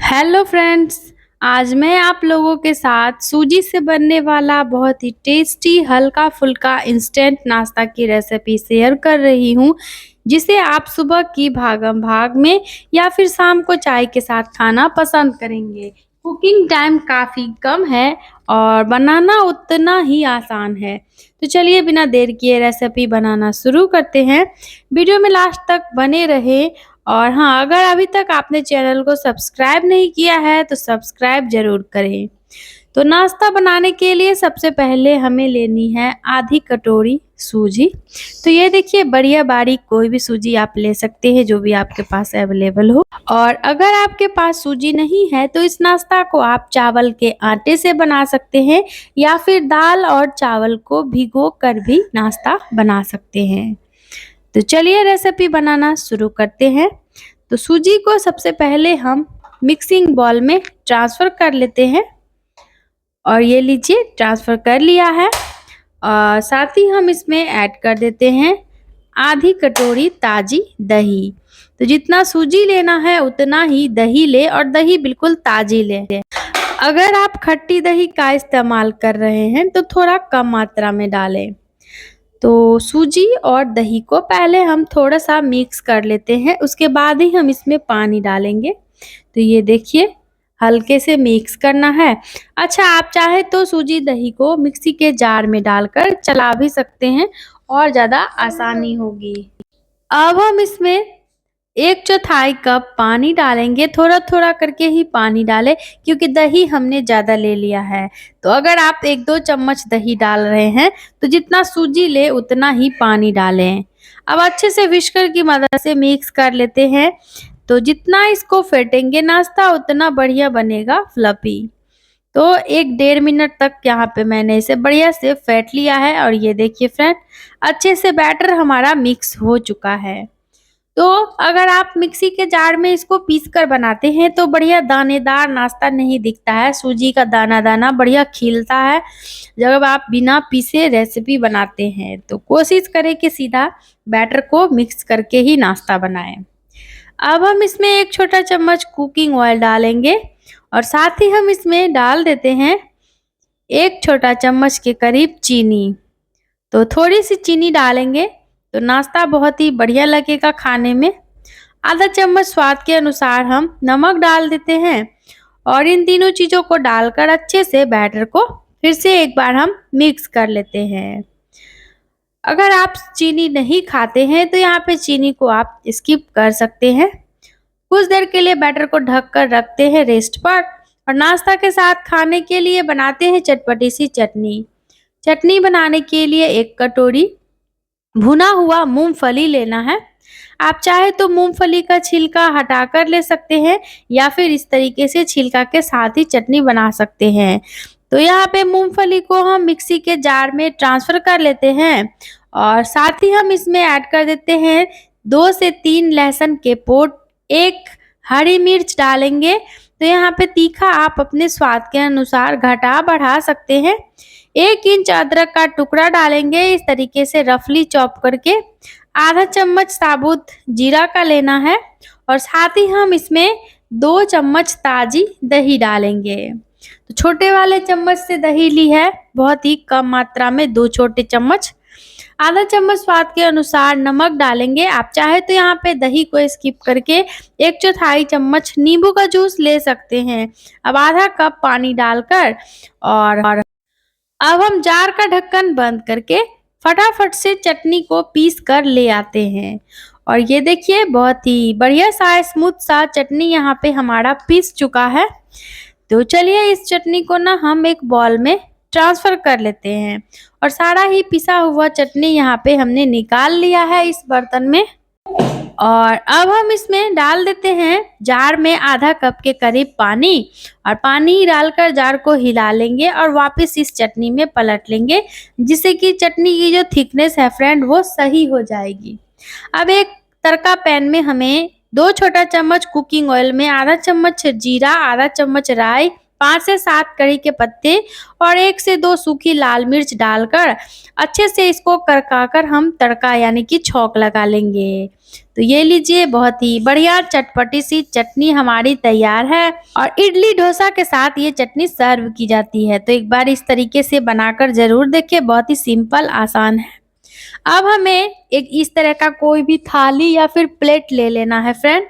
Hello friends. आज मैं आप लोगों के साथ सूजी से बनने वाला बहुत ही टेस्टी हल्का फुल्का इंस्टेंट नाश्ता की रेसिपी शेयर कर रही हूँ, जिसे आप सुबह की भागम भाग में या फिर शाम को चाय के साथ खाना पसंद करेंगे। कुकिंग टाइम काफ़ी कम है और बनाना उतना ही आसान है। तो चलिए बिना देर किए रेसिपी बनाना शुरू करते हैं। वीडियो में लास्ट तक बने रहे। और हाँ, अगर अभी तक आपने चैनल को सब्सक्राइब नहीं किया है तो सब्सक्राइब ज़रूर करें। तो नाश्ता बनाने के लिए सबसे पहले हमें लेनी है आधी कटोरी सूजी। तो ये देखिए, बढ़िया बारीक कोई भी सूजी आप ले सकते हैं जो भी आपके पास अवेलेबल हो। और अगर आपके पास सूजी नहीं है तो इस नाश्ता को आप चावल के आटे से बना सकते हैं या फिर दाल और चावल को भिगो कर भी नाश्ता बना सकते हैं। तो चलिए रेसिपी बनाना शुरू करते हैं। तो सूजी को सबसे पहले हम मिक्सिंग बाउल में ट्रांसफ़र कर लेते हैं। और ये लीजिए, ट्रांसफ़र कर लिया है। और साथ ही हम इसमें ऐड कर देते हैं आधी कटोरी ताज़ी दही। तो जितना सूजी लेना है उतना ही दही ले और दही बिल्कुल ताज़ी ले। अगर आप खट्टी दही का इस्तेमाल कर रहे हैं तो थोड़ा कम मात्रा में डालें। तो सूजी और दही को पहले हम थोड़ा-सा मिक्स कर लेते हैं, उसके बाद ही हम इसमें पानी डालेंगे। तो ये देखिए, हल्के से मिक्स करना है। अच्छा, आप चाहे तो सूजी दही को मिक्सी के जार में डालकर चला भी सकते हैं और ज़्यादा आसानी होगी। अब हम इसमें 1/4 कप पानी डालेंगे, थोड़ा-थोड़ा करके ही पानी डालें क्योंकि दही हमने ज़्यादा ले लिया है। तो अगर आप 1-2 चम्मच दही डाल रहे हैं तो जितना सूजी ले उतना ही पानी डालें। अब अच्छे से विस्कर की मदद से मिक्स कर लेते हैं। तो जितना इसको फेंटेंगे नाश्ता उतना बढ़िया बनेगा फ्लफी। तो 1 डेढ़ मिनट तक यहाँ पे मैंने इसे बढ़िया से फेंट लिया है और ये देखिए फ्रेंड, अच्छे से बैटर हमारा मिक्स हो चुका है। तो अगर आप मिक्सी के जार में इसको पीस कर बनाते हैं तो बढ़िया दानेदार नाश्ता नहीं दिखता है, सूजी का दाना-दाना बढ़िया खिलता है जब आप बिना पीसे रेसिपी बनाते हैं। तो कोशिश करें कि सीधा बैटर को मिक्स करके ही नाश्ता बनाएं। अब हम इसमें 1 छोटा चम्मच कुकिंग ऑयल डालेंगे और साथ ही हम इसमें डाल देते हैं 1 छोटा चम्मच के करीब चीनी। तो थोड़ी-सी चीनी डालेंगे तो नाश्ता बहुत ही बढ़िया लगेगा खाने में। आधा चम्मच स्वाद के अनुसार हम नमक डाल देते हैं और इन तीनों चीज़ों को डालकर अच्छे से बैटर को फिर से एक बार हम मिक्स कर लेते हैं। अगर आप चीनी नहीं खाते हैं तो यहाँ पे चीनी को आप स्किप कर सकते हैं। कुछ देर के लिए बैटर को ढक कर रखते हैं रेस्ट पर और नाश्ता के साथ खाने के लिए बनाते हैं चटपटी सी चटनी। चटनी बनाने के लिए 1 कटोरी भुना हुआ मूंगफली लेना है। आप चाहे तो मूंगफली का छिलका हटाकर ले सकते हैं या फिर इस तरीके से छिलका के साथ ही चटनी बना सकते हैं। तो यहाँ पे मूंगफली को हम मिक्सी के जार में ट्रांसफ़र कर लेते हैं और साथ ही हम इसमें ऐड कर देते हैं 2 से 3 लहसुन के पोट, 1 हरी मिर्च डालेंगे। तो यहाँ पे तीखा आप अपने स्वाद के अनुसार घटा बढ़ा सकते हैं। 1 इंच अदरक का टुकड़ा डालेंगे इस तरीके से रफली चॉप करके। आधा चम्मच साबुत जीरा का लेना है और साथ ही हम इसमें 2 चम्मच ताज़ी दही डालेंगे। तो छोटे वाले चम्मच से दही ली है, बहुत ही कम मात्रा में 2 छोटे चम्मच। आधा चम्मच स्वाद के अनुसार नमक डालेंगे। आप चाहे तो यहाँ पे दही को स्किप करके 1/4 चम्मच नींबू का जूस ले सकते हैं। अब आधा कप पानी डालकर और अब हम जार का ढक्कन बंद करके फटाफट से चटनी को पीस कर ले आते हैं। और ये देखिए, बहुत ही बढ़िया सा स्मूथ सा चटनी यहाँ पे हमारा पीस चुका है। तो चलिए इस चटनी को ना हम एक बॉल में ट्रांसफ़र कर लेते हैं और सारा ही पिसा हुआ चटनी यहाँ पे हमने निकाल लिया है इस बर्तन में। और अब हम इसमें डाल देते हैं जार में आधा कप के करीब पानी और पानी डालकर जार को हिला लेंगे और वापस इस चटनी में पलट लेंगे, जिससे कि चटनी की जो थिकनेस है फ्रेंड वो सही हो जाएगी। अब एक तड़का पैन में हमें 2 छोटा चम्मच कुकिंग ऑयल में आधा चम्मच जीरा, आधा चम्मच राई, 5 से 7 कड़ी के पत्ते और 1 से 2 सूखी लाल मिर्च डालकर अच्छे से इसको करकाकर हम तड़का यानी कि छौंक लगा लेंगे। तो ये लीजिए, बहुत ही बढ़िया चटपटी सी चटनी हमारी तैयार है और इडली डोसा के साथ ये चटनी सर्व की जाती है। तो एक बार इस तरीके से बनाकर ज़रूर देखें, बहुत ही सिंपल आसान है। अब हमें एक इस तरह का कोई भी थाली या फिर प्लेट ले लेना है फ्रेंड,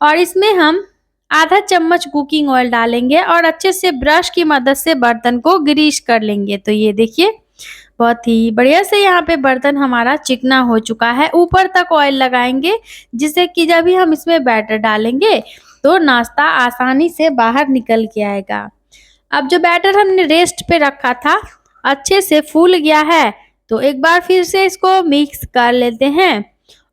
और इसमें हम आधा चम्मच कुकिंग ऑयल डालेंगे और अच्छे से ब्रश की मदद से बर्तन को ग्रीस कर लेंगे। तो ये देखिए, बहुत ही बढ़िया से यहाँ पे बर्तन हमारा चिकना हो चुका है। ऊपर तक ऑयल लगाएंगे, जिससे कि जब भी हम इसमें बैटर डालेंगे तो नाश्ता आसानी से बाहर निकल के आएगा। अब जो बैटर हमने रेस्ट पे रखा था अच्छे से फूल गया है, तो एक बार फिर से इसको मिक्स कर लेते हैं।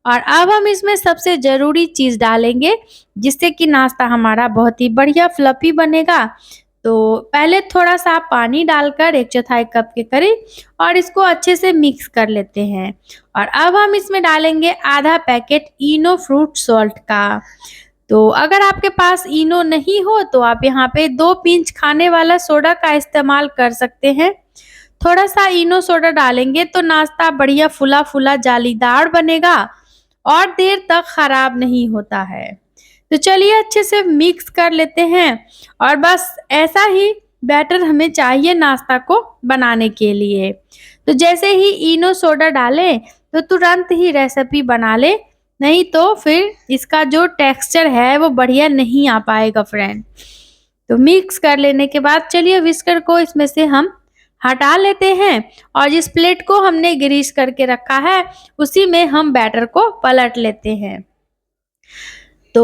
और अब हम इसमें सबसे ज़रूरी चीज़ डालेंगे, जिससे कि नाश्ता हमारा बहुत ही बढ़िया फ्लफी बनेगा। तो पहले थोड़ा-सा पानी डालकर 1/4 कप के करीब और इसको अच्छे से मिक्स कर लेते हैं। और अब हम इसमें डालेंगे आधा पैकेट इनो फ्रूट सॉल्ट का। तो अगर आपके पास इनो नहीं हो तो आप यहाँ पे 2 पिंच खाने वाला सोडा का इस्तेमाल कर सकते हैं। थोड़ा-सा इनो सोडा डालेंगे तो नाश्ता बढ़िया फूला-फूला जालीदार बनेगा और देर तक खराब नहीं होता है। तो चलिए अच्छे से मिक्स कर लेते हैं, और बस ऐसा ही बैटर हमें चाहिए नाश्ता को बनाने के लिए। तो जैसे ही इनो सोडा डालें तो तुरंत ही रेसिपी बना लें, नहीं तो फिर इसका जो टेक्सचर है वो बढ़िया नहीं आ पाएगा फ्रेंड। तो मिक्स कर लेने के बाद चलिए विस्कर को इसमें से हम हटा लेते हैं और जिस प्लेट को हमने ग्रीस करके रखा है उसी में हम बैटर को पलट लेते हैं। तो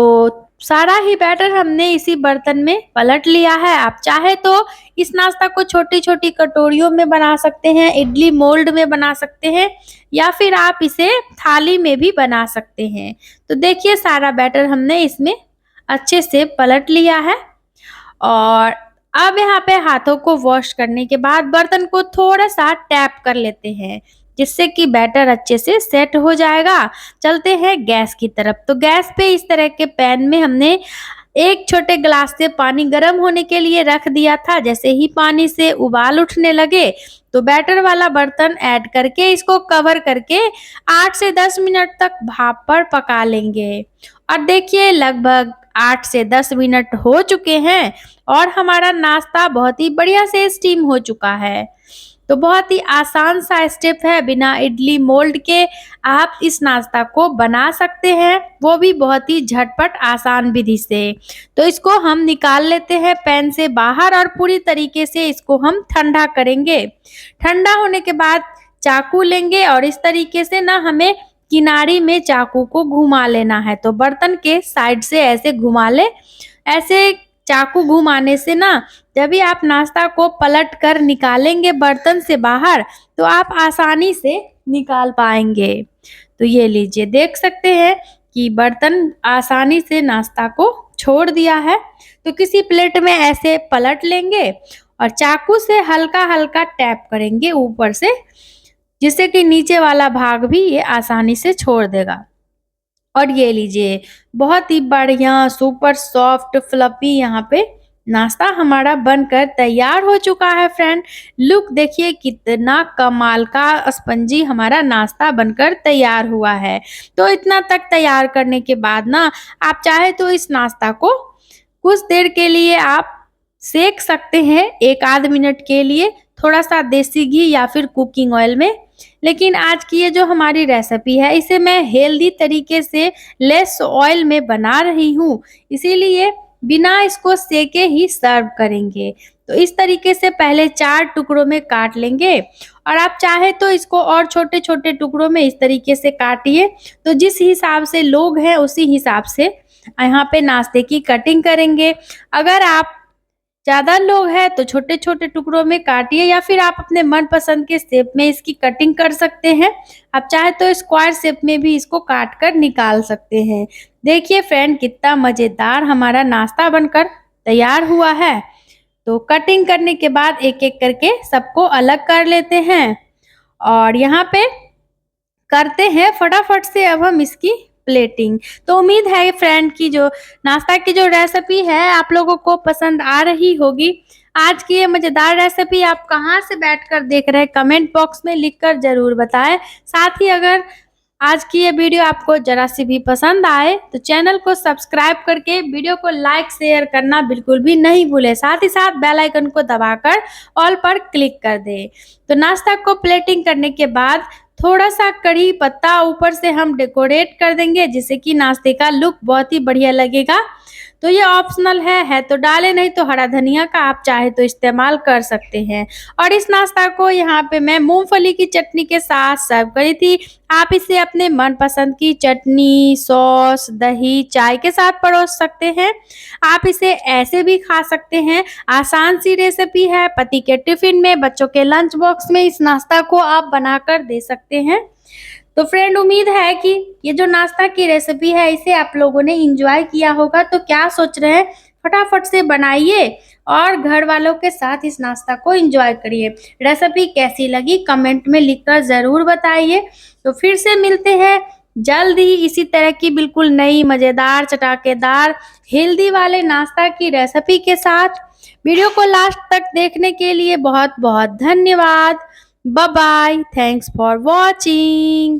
सारा ही बैटर हमने इसी बर्तन में पलट लिया है। आप चाहे तो इस नाश्ता को छोटी-छोटी कटोरियों में बना सकते हैं, इडली मोल्ड में बना सकते हैं, या फिर आप इसे थाली में भी बना सकते हैं। तो देखिए, सारा बैटर हमने इसमें अच्छे से पलट लिया है और अब यहाँ पे हाथों को वॉश करने के बाद बर्तन को थोड़ा-सा टैप कर लेते हैं, जिससे कि बैटर अच्छे से सेट हो जाएगा। चलते हैं गैस की तरफ। तो गैस पे इस तरह के पैन में हमने 1 छोटे ग्लास से पानी गर्म होने के लिए रख दिया था। जैसे ही पानी से उबाल उठने लगे तो बैटर वाला बर्तन ऐड करके इसको कवर करके 8 से 10 मिनट तक भाप पर पका लेंगे। और देखिए, लगभग 8 से 10 मिनट हो चुके हैं और हमारा नाश्ता बहुत ही बढ़िया से स्टीम हो चुका है। तो बहुत ही आसान सा स्टेप है, बिना इडली मोल्ड के आप इस नाश्ता को बना सकते हैं, वो भी बहुत ही झटपट आसान विधि से। तो इसको हम निकाल लेते हैं पैन से बाहर और पूरी तरीके से इसको हम ठंडा करेंगे। ठंडा होने के बाद चाकू लेंगे और इस तरीके से ना हमें किनारी में चाकू को घुमा लेना है। तो बर्तन के साइड से ऐसे घुमा ले। ऐसे चाकू घुमाने से ना जब भी आप नाश्ता को पलट कर निकालेंगे बर्तन से बाहर तो आप आसानी से निकाल पाएंगे। तो ये लीजिए, देख सकते हैं कि बर्तन आसानी से नाश्ता को छोड़ दिया है। तो किसी प्लेट में ऐसे पलट लेंगे और चाकू से हल्का हल्का टैप करेंगे ऊपर से, जिससे कि नीचे वाला भाग भी ये आसानी से छोड़ देगा। और ये लीजिए, बहुत ही बढ़िया सुपर सॉफ्ट फ्लफी यहाँ पे नाश्ता हमारा बनकर तैयार हो चुका है फ्रेंड। लुक देखिए, कितना कमाल का स्पंजी हमारा नाश्ता बनकर तैयार हुआ है। तो इतना तक तैयार करने के बाद ना आप चाहे तो इस नाश्ता को कुछ देर के लिए आप सेक सकते हैं, 1 आध मिनट के लिए, थोड़ा सा देसी घी या फिर कुकिंग ऑयल में। लेकिन आज की ये जो हमारी रेसिपी है इसे मैं हेल्दी तरीके से लेस ऑयल में बना रही हूँ, इसीलिए बिना इसको सेके ही सर्व करेंगे। तो इस तरीके से पहले 4 टुकड़ों में काट लेंगे और आप चाहे तो इसको और छोटे छोटे टुकड़ों में इस तरीके से काटिए। तो जिस हिसाब से लोग हैं उसी हिसाब से यहाँ पे नाश्ते की कटिंग करेंगे। अगर आप ज़्यादा लोग हैं तो छोटे छोटे टुकड़ों में काटिए, या फिर आप अपने मनपसंद के शेप में इसकी कटिंग कर सकते हैं। आप चाहे तो स्क्वायर शेप में भी इसको काट कर निकाल सकते हैं। देखिए फ्रेंड, कितना मज़ेदार हमारा नाश्ता बनकर तैयार हुआ है। तो कटिंग करने के बाद एक एक करके सबको अलग कर लेते हैं और यहाँ पे करते हैं फटाफट से अब हम इसकी प्लेटिंग। तो उम्मीद है फ्रेंड की जो नाश्ता की जो रेसिपी है आप लोगों को पसंद आ रही होगी। आज की ये मज़ेदार रेसिपी आप कहाँ से बैठकर देख रहे हैं कमेंट बॉक्स में लिखकर ज़रूर बताएं। साथ ही अगर आज की ये वीडियो आपको जरा सी भी पसंद आए तो चैनल को सब्सक्राइब करके वीडियो को लाइक शेयर करना बिल्कुल भी नहीं भूले। साथ ही साथ बेल आइकन को दबाकर ऑल पर क्लिक कर दे। तो नाश्ता को प्लेटिंग करने के बाद थोड़ा सा कड़ी पत्ता ऊपर से हम डेकोरेट कर देंगे, जिससे कि नाश्ते का लुक बहुत ही बढ़िया लगेगा। तो ये ऑप्शनल है तो डालें, नहीं तो हरा धनिया का आप चाहे तो इस्तेमाल कर सकते हैं। और इस नाश्ता को यहाँ पे मैं मूंगफली की चटनी के साथ सर्व करी थी। आप इसे अपने मनपसंद की चटनी, सॉस, दही, चाय के साथ परोस सकते हैं। आप इसे ऐसे भी खा सकते हैं। आसान सी रेसिपी है, पति के टिफिन में, बच्चों के लंच बॉक्स में इस नाश्ता को आप बनाकर दे सकते हैं। तो फ्रेंड, उम्मीद है कि ये जो नाश्ता की रेसिपी है इसे आप लोगों ने एंजॉय किया होगा। तो क्या सोच रहे हैं, फटाफट से बनाइए और घर वालों के साथ इस नाश्ता को एंजॉय करिए। रेसिपी कैसी लगी कमेंट में लिखकर ज़रूर बताइए। तो फिर से मिलते हैं जल्द ही इसी तरह की बिल्कुल नई मज़ेदार, चटाकेदार, हेल्दी वाले नाश्ता की रेसिपी के साथ। वीडियो को लास्ट तक देखने के लिए बहुत बहुत धन्यवाद। Bye bye, thanks for watching.